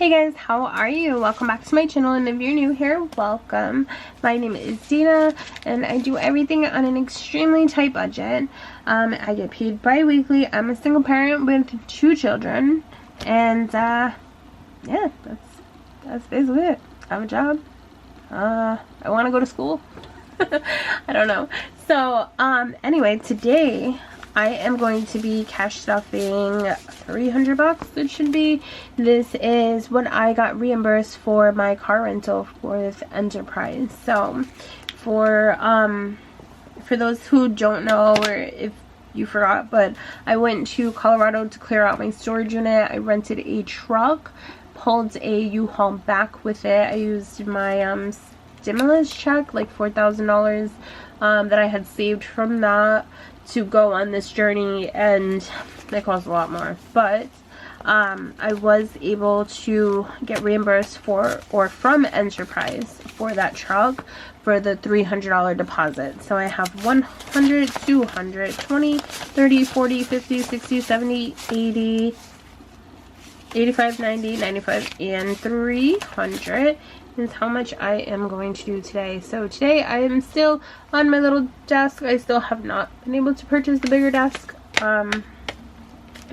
Hey guys, how are you? Welcome back to my channel, and if you're new here, welcome. My name is Dana and I do everything on an extremely tight budget. I get paid bi-weekly. I'm a single parent with 2 children, and yeah, that's basically it. I have a job. I want to go to school. I don't know. So anyway, today I am going to be cash stuffing 300 bucks. It should be. This is what I got reimbursed for my car rental with Enterprise. So for those who don't know, or if you forgot, but I went to Colorado to clear out my storage unit. I rented a truck, pulled a U-Haul back with it. I used my stimulus check, like $4,000 that I had saved from that to go on this journey, and it cost a lot more, but I was able to get reimbursed from Enterprise for that truck for the $300 deposit. So I have 100, 200, 20, 30, 40, 50, 60, 70, 80, 85, 90, 95, and 300 is how much I am going to do today. So today I am still on my little desk. I still have not been able to purchase the bigger desk. I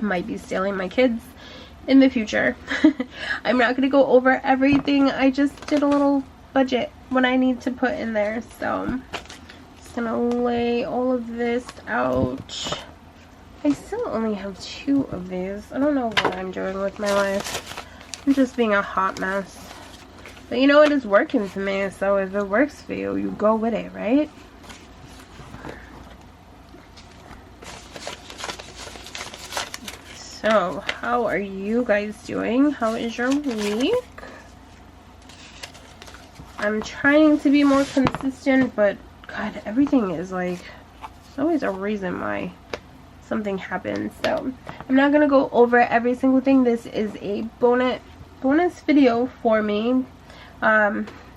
might be stealing my kids in the future. I'm not going to go over everything. I just did a little budget, what I need to put in there. So I'm just going to lay all of this out. I still only have 2 of these. I don't know what I'm doing with my life. I'm just being a hot mess. But you know, it is working for me, so if it works for you, you go with it, right? So, how are you guys doing? How is your week? I'm trying to be more consistent, but God, everything is like, there's always a reason why something happens. So, I'm not going to go over every single thing. This is a bonus video for me.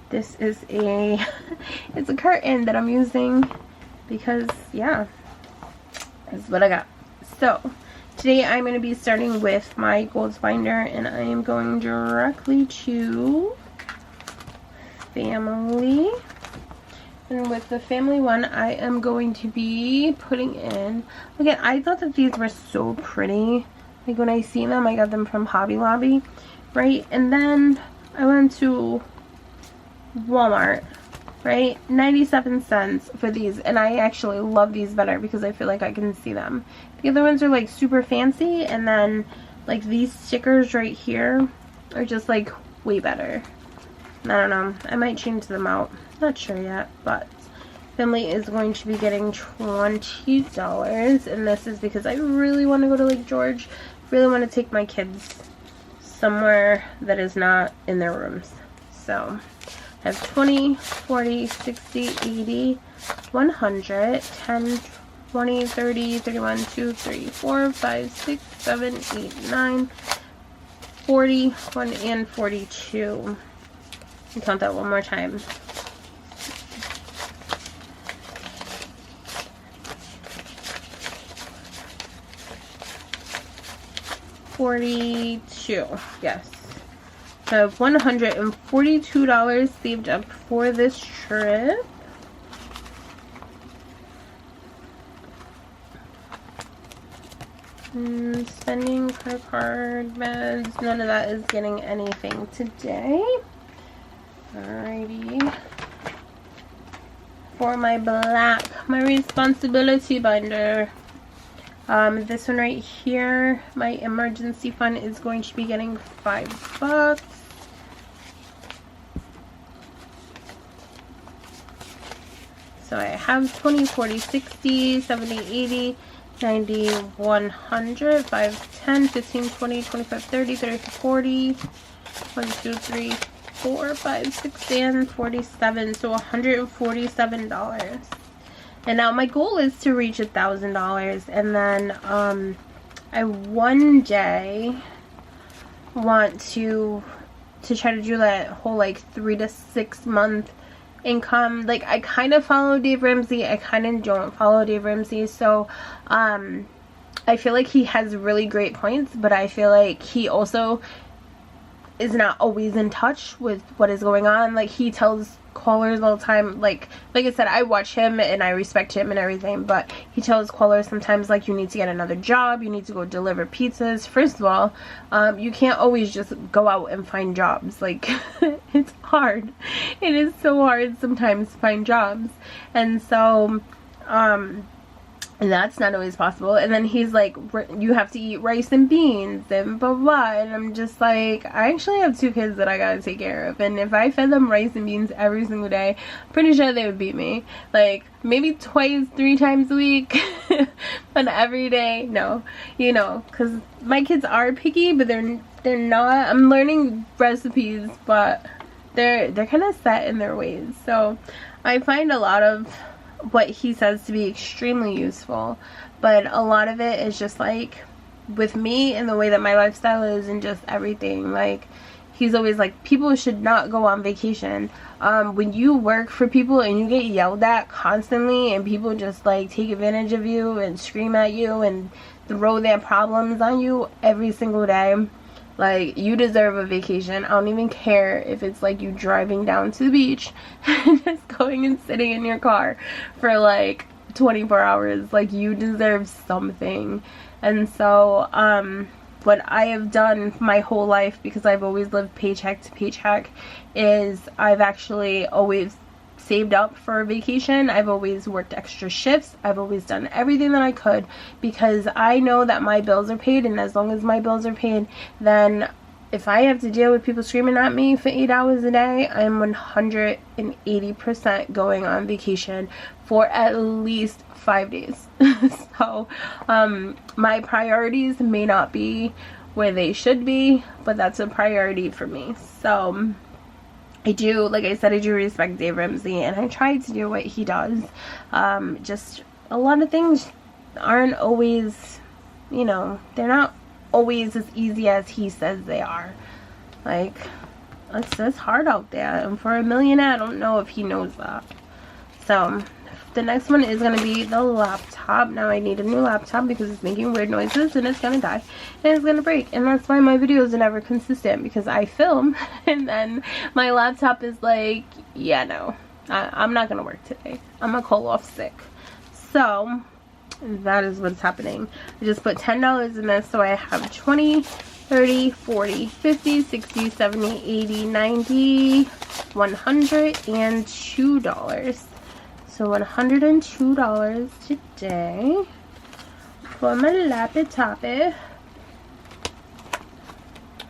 This is it's a curtain that I'm using because, yeah, that's what I got. So today I'm going to be starting with my goals binder, and I am going directly to family. And with the family one, I am going to be putting in, again, I thought that these were so pretty. Like when I see them, I got them from Hobby Lobby, right? And then I went to Walmart, right? 97 cents for these, and I actually love these better because I feel like I can see them. The other ones are like super fancy, and then like these stickers right here are just like way better. I don't know, I might change them out, not sure yet. But family is going to be getting $20, and this is because I really want to go to Lake George. Really want to take my kids somewhere that is not in their rooms. So I have 20, 40, 60, 80, 100, 10, 20, 30, 31, 2, 3, 4, 5, 6, 7, 8, 9, 40, 1, and 42. I'll count that one more time. $42, yes. I have $142 saved up for this trip. Spending, card, meds, none of that is getting anything today. Alrighty. For my my responsibility binder. This one right here, my emergency fund, is going to be getting $5. So I have 20, 40, 60, 70, 80, 90, 100, 5, 10, 15, 20, 25, 30, 30, 40, 1, 2, 3, 4, 5, 6, and 47. So $147. And now my goal is to reach $1,000, and then I one day want to try to do that whole like 3 to 6 month income. Like I kind of follow Dave Ramsey, I kind of don't follow Dave Ramsey. So I feel like he has really great points, but I feel like he also is not always in touch with what is going on. Like, he tells callers all the time, like I said, I watch him and I respect him and everything, but he tells callers sometimes, like, you need to get another job, you need to go deliver pizzas. First of all, you can't always just go out and find jobs. Like, it's hard. It is so hard sometimes to find jobs. And so and that's not always possible. And then he's like, you have to eat rice and beans and blah blah. And I'm just like, I actually have 2 kids that I gotta take care of, and if I fed them rice and beans every single day, I'm pretty sure they would beat me. Like, maybe twice, 3 times a week, but every day, no. You know, because my kids are picky, but they're not. I'm learning recipes, but they're kind of set in their ways. So I find a lot of what he says to be extremely useful, but a lot of it is just like, with me and the way that my lifestyle is and just everything, like, he's always like, people should not go on vacation. When you work for people and you get yelled at constantly and people just like take advantage of you and scream at you and throw their problems on you every single day, like, you deserve a vacation. I don't even care if it's like you driving down to the beach and just going and sitting in your car for like 24 hours. Like, you deserve something. And so what I have done my whole life, because I've always lived paycheck to paycheck, is I've actually always saved up for a vacation. I've always worked extra shifts. I've always done everything that I could, because I know that my bills are paid, and as long as my bills are paid, then if I have to deal with people screaming at me for 8 hours a day, I'm 180% going on vacation for at least 5 days. So my priorities may not be where they should be, but that's a priority for me. So I do, like I said, I do respect Dave Ramsey, and I try to do what he does. Just a lot of things aren't always, you know, they're not always as easy as he says they are. Like, it's hard out there, and for a millionaire, I don't know if he knows that. So the next one is going to be the laptop. Now I need a new laptop because it's making weird noises and it's going to die and it's going to break. And that's why my videos are never consistent, because I film and then my laptop is like, yeah, no, I'm not going to work today. I'm going to call off sick. So that is what's happening. I just put $10 in this, so I have 20, 30, 40, 50, 60, 70, 80, 90, 100, and $2. So $102 today for my laptop.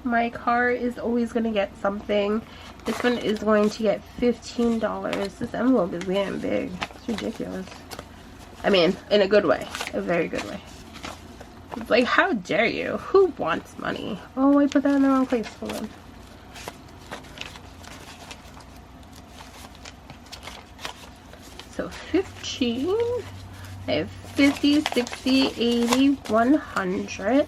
My car is always going to get something. This one is going to get $15. This envelope is getting big. It's ridiculous. I mean, in a good way. A very good way. It's like, how dare you? Who wants money? Oh, I put that in the wrong place. Hold on. So 15, I have 50, 60, 80, 100,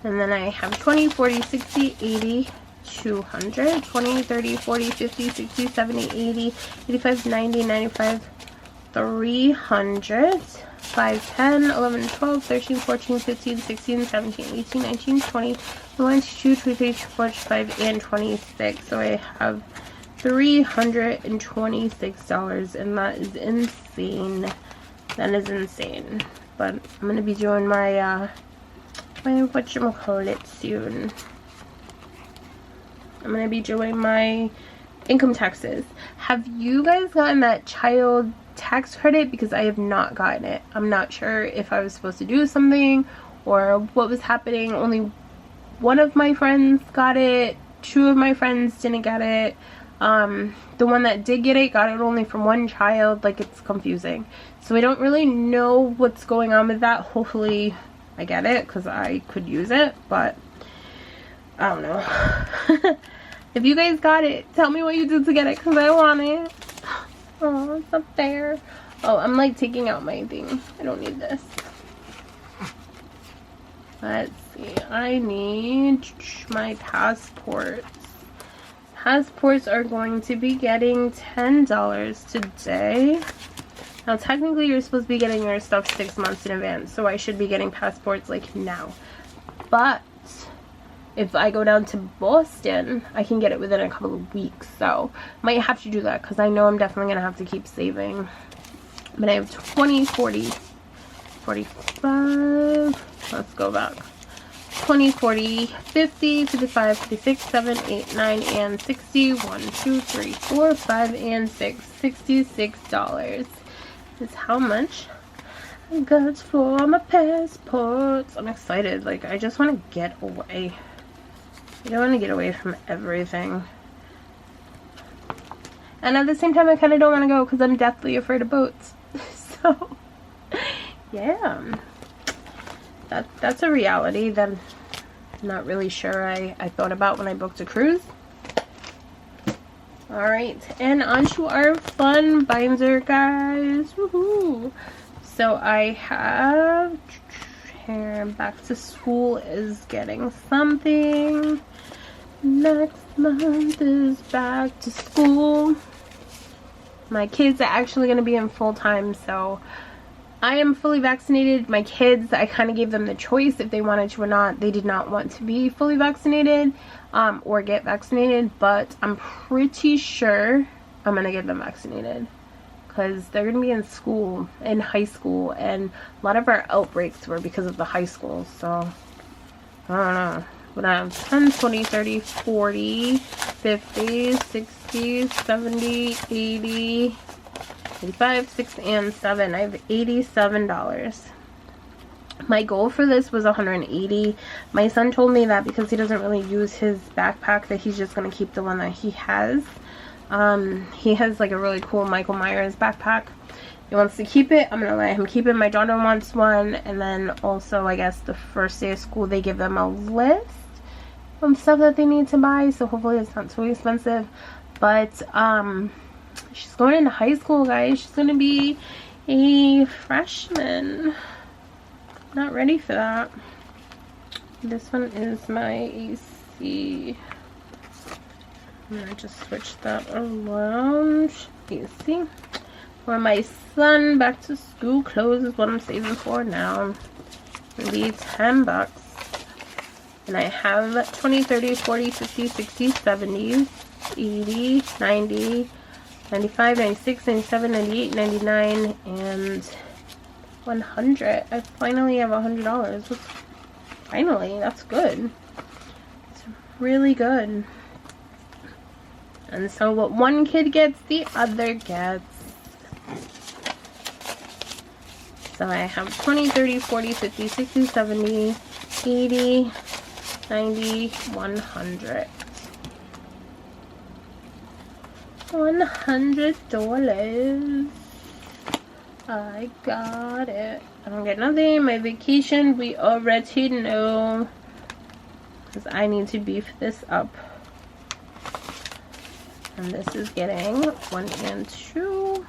and then I have 20, 40, 60, 80, 200, 20, 30, 40, 50, 60, 70, 80, 85, 90, 95, 300, 5, 10, 11, 12, 13, 14, 15, 16, 17, 18, 19, 20, 21, 22, 23, 24, 25, and 26. So I have $326, and that is insane. That is insane. But I'm gonna be doing my whatchamacallit soon. I'm gonna be doing my income taxes. Have you guys gotten that child tax credit? Because I have not gotten it. I'm not sure if I was supposed to do something or what was happening. Only one of my friends got it. 2 of my friends didn't get it. The one that did get it got it only from 1 child. Like, it's confusing. So I don't really know what's going on with that. Hopefully I get it, because I could use it, but I don't know. If you guys got it, tell me what you did to get it, because I want it. Oh, it's up there. Oh, I'm like taking out my thing. I don't need this. Let's see. I need my passport. Passports are going to be getting $10 today. Now, technically, you're supposed to be getting your stuff 6 months in advance, so I should be getting passports like now. But if I go down to Boston, I can get it within a couple of weeks. So might have to do that because I know I'm definitely gonna have to keep saving. But I have 20, 40, 45. Let's go back. 20, 40, 50, 55, 56, 7, 8, 9, and 60. 1, 2, 3, 4, 5, and 6. $66 is how much I got for my passports. I'm excited. Like, I just want to get away. I don't want to get away from everything. And at the same time, I kind of don't want to go because I'm deathly afraid of boats. So, yeah. That's a reality that I'm not really sure I thought about when I booked a cruise. Alright, and on to our fun binder, guys. Woohoo! So I have here, back to school is getting something. Next month is back to school. My kids are actually going to be in full time, so I am fully vaccinated. My kids, I kind of gave them the choice if they wanted to or not. They did not want to be fully vaccinated or get vaccinated, but I'm pretty sure I'm going to get them vaccinated because they're going to be in school, in high school, and a lot of our outbreaks were because of the high school, so I don't know. But I have 10, 20, 30, 40, 50, 60, 70, 80... 85, 6, and 7. I have $87. My goal for this was $180. My son told me that because he doesn't really use his backpack, that he's just going to keep the one that he has. He has like a really cool Michael Myers backpack. He wants to keep it. I'm going to let him keep it. My daughter wants one. And then also, I guess, the first day of school, they give them a list of stuff that they need to buy. So hopefully it's not too expensive. But, she's going into high school, guys. She's going to be a freshman. Not ready for that. This one is my AC. I'm going to just switch that around. AC. For my son, back to school clothes is what I'm saving for now. Maybe $10. And I have 20, 30, 40, 50, 60, 70, 80, 90, 95, 96, 97, 98, 99, and 100. I finally have $100. Finally, that's good. It's really good. And so what one kid gets, the other gets. So I have 20, 30, 40, 50, 60, 70, 80, 90, 100. $100. I got it. I don't get nothing. My vacation, we already know. Because I need to beef this up. And this is getting 1 and 2.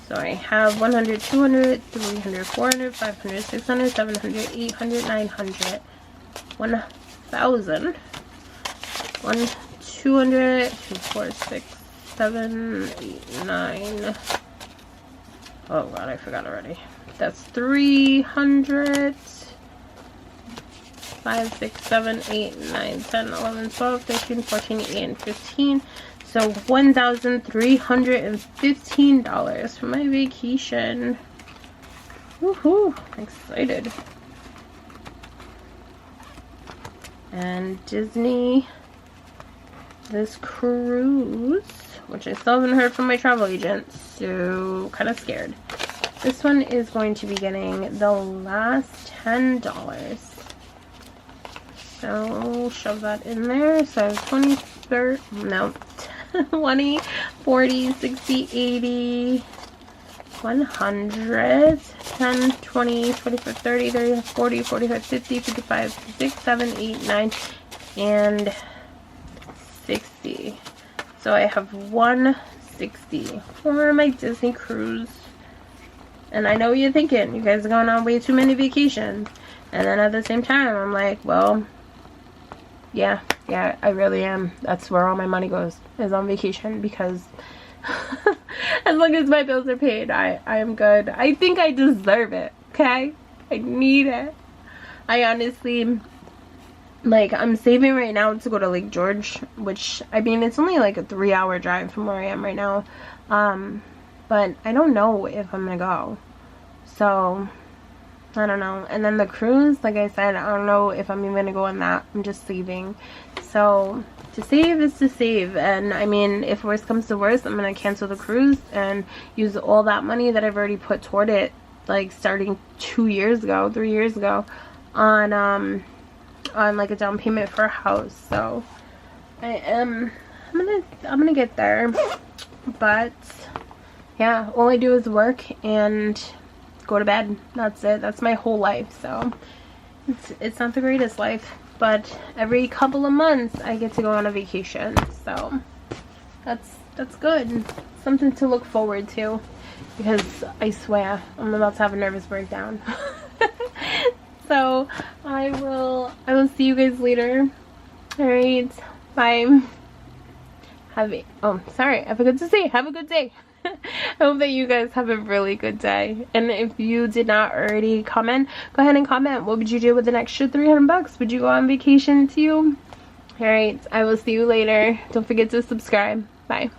So I have 100, 200, 300, 400, 500, 600, 700, 800, 900, 1,000. 1, 200, 2, 4, 6, 7, 8, 9. Oh god, I forgot already. That's 300. 5, 6, 7, 8, 9, 10, 11, 12, 13, 14, 18, 15. So $1,315 for my vacation. Woohoo! Excited. And Disney, this cruise, which I still haven't heard from my travel agent, so kind of scared. This one is going to be getting the last $10. So shove that in there. So 20, 30, no, 20, 40, 60, 80, 100, 10, 20, 25, 30, 30, 40, 45, 50, 55, 56, 7, 8, 9, and 60. So I have 160 for my Disney cruise. And I know what you're thinking, you guys are going on way too many vacations. And then at the same time, I'm like, well, yeah, I really am. That's where all my money goes, is on vacation, because as long as my bills are paid, I am good. I think I deserve it, okay? I need it. I honestly, like, I'm saving right now to go to Lake George, which, I mean, it's only like a 3-hour drive from where I am right now. But I don't know if I'm gonna go. So, I don't know. And then the cruise, like I said, I don't know if I'm even gonna go on that. I'm just saving. So, to save is to save. And, I mean, if worst comes to worst, I'm gonna cancel the cruise and use all that money that I've already put toward it, like, starting 3 years ago, on like a down payment for a house. So I'm gonna get there. But yeah, all I do is work and go to bed. That's it. That's my whole life. So it's not the greatest life, but every couple of months I get to go on a vacation. So that's good. Something to look forward to, because I swear I'm about to have a nervous breakdown. So I will see you guys later. Alright, bye. Have a good day. I hope that you guys have a really good day. And if you did not already comment, go ahead and comment. What would you do with an extra 300 bucks? Would you go on vacation too? Alright, I will see you later. Don't forget to subscribe. Bye.